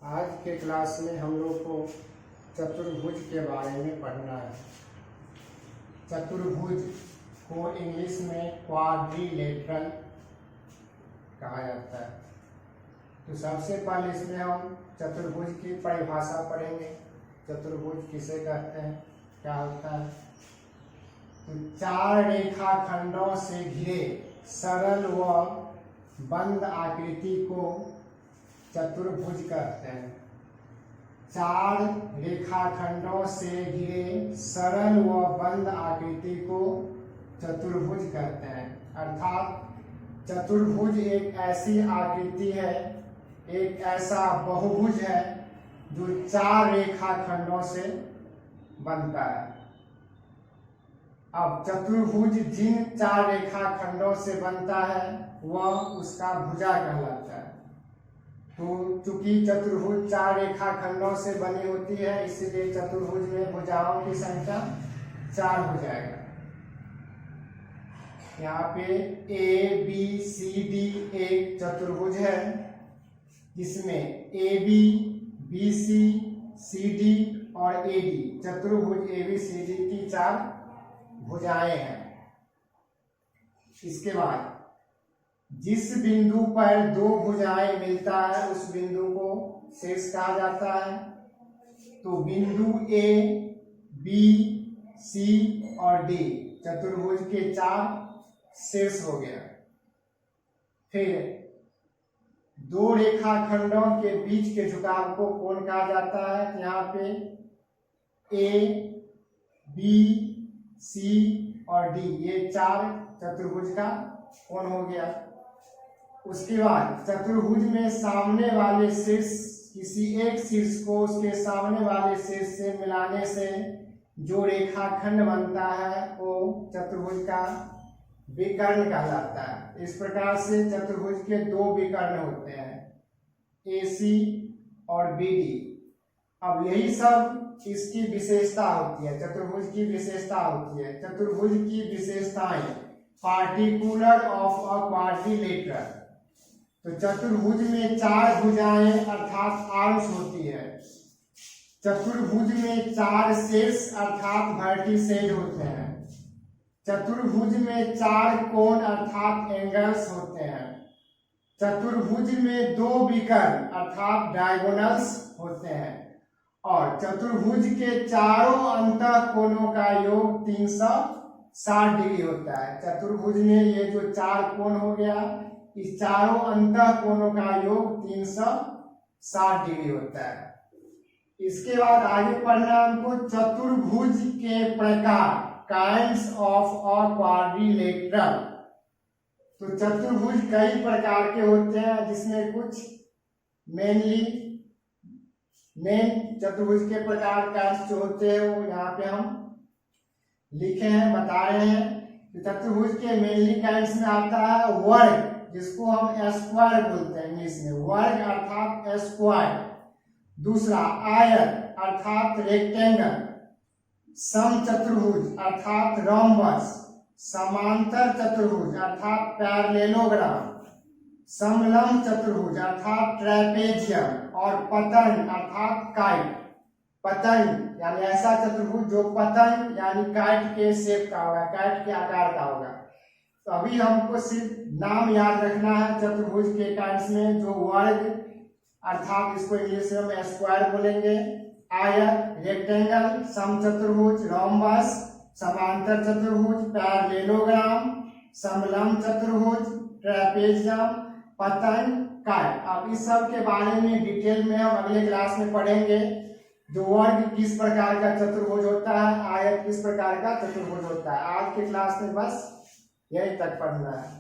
आज के क्लास में हम लोग को चतुर्भुज के बारे में पढ़ना है। चतुर्भुज को इंग्लिश में क्वाड्रिलेटरल कहा जाता है। तो सबसे पहले इसमें हम चतुर्भुज की परिभाषा पढ़ेंगे। चतुर्भुज किसे कहते हैं, क्या होता है। तो चार रेखाखंडों से घिरे सरल व बंद आकृति को चतुर्भुज कहते हैं। चार रेखाखंडों से घिरे सरल व बंद आकृति को चतुर्भुज कहते हैं। अर्थात चतुर्भुज एक ऐसी आकृति है, एक ऐसा बहुभुज है जो चार रेखाखंडों से बनता है। अब चतुर्भुज जिन चार रेखाखंडों से बनता है वह उसका भुजा कहलाता है। तो चूंकि चतुर्भुज चार रेखाखंडों से बनी होती है, इसलिए चतुर्भुज में भुजाओं की संख्या 4 हो जाएगा। यहाँ पे ए बी सी डी एक चतुर्भुज है, जिसमें A B B C C D और ए डी चतुर्भुज ए बी सी डी की 4 भुजाएं हैं। इसके बाद जिस बिंदु पर दो भुजाएं मिलता है उस बिंदु को शीर्ष कहा जाता है। तो बिंदु ए बी सी और डी चतुर्भुज के 4 शीर्ष हो गया। फिर दो रेखाखंडों के बीच के झुकाव को कोण कहा जाता है। यहाँ पे ए बी सी और डी ये 4 चतुर्भुज का कोण हो गया। उसके बाद चतुर्भुज में सामने वाले शीर्ष किसी एक शीर्ष को उसके सामने वाले शीर्ष से मिलाने से जो रेखाखंड बनता है वो चतुर्भुज का विकर्ण कहलाता है। इस प्रकार से चतुर्भुज के 2 विकर्ण होते हैं, AC और BD। अब यही सब इसकी विशेषता होती है, चतुर्भुज की विशेषता होती है। चतुर्भुज की विशेषताएं पार्टिकुलर ऑफ अ क्वाड्रिलेटरल। तो चतुर्भुज में 4 भुजाएं अर्थात आर्म्स होती है। चतुर्भुज में 4 शीर्ष अर्थात वर्टिसेज होते हैं। चतुर्भुज में 4 कोण अर्थात एंगल्स होते हैं। चतुर्भुज में 2 विकर्ण अर्थात डायगोनल्स होते हैं। और चतुर्भुज के चारों अंतः कोणों का योग 360 डिग्री होता है। चतुर्भुज में ये जो 4 कोण हो गया, इस चारों अंतः कोणों का योग 360 डिग्री होता है। इसके बाद आगे पढ़ना हमको चतुर्भुज के प्रकार, काइंड्स ऑफ अ क्वाड्रिलेटरल। तो चतुर्भुज कई प्रकार के होते हैं, जिसमें कुछ मेन चतुर्भुज के प्रकार काइंड्स जो होते हैं वो यहाँ पे हम लिखे हैं, बता रहे हैं। तो चतुर्भुज के मेनली काइंड्स में आता है वर्ग, जिसको हम स्क्वायर बोलते हैं इंग्लिश में, वर्ग अर्थात स्क्वायर। दूसरा आयत अर्थात रेक्टेंगल, समचतुर्भुज अर्थात रोम्बस, समांतर चतुर्भुज अर्थात पैरेललोग्राम, समलंब चतुर्भुज अर्थात ट्रेपेजियम और पतंग अर्थात काइट। पतंग यानी ऐसा चतुर्भुज जो पतंग यानी काइट के शेप का होगा, काइट के आकार का होगा। तो अभी हमको सिर्फ नाम याद रखना है चतुर्भुज के काइंड्स में। जो वर्ग अर्थात इसको इंग्लिश में हम स्क्वायर बोलेंगे, आयत, रेक्टेंगल, समचतुर्भुज, रोम्बस, समांतर चतुर्भुज, पैरेललोग्राम, समलंब चतुर्भुज, ट्रेपेजियम, पतंग, काइट। अब इस सब के बारे में डिटेल में हम अगले क्लास में पढ़ेंगे। जो वर्ग किस प्रकार का चतुर्भुज होता है, आयत किस प्रकार का चतुर्भुज होता है। आज के क्लास में बस यही तक पढ़ना है।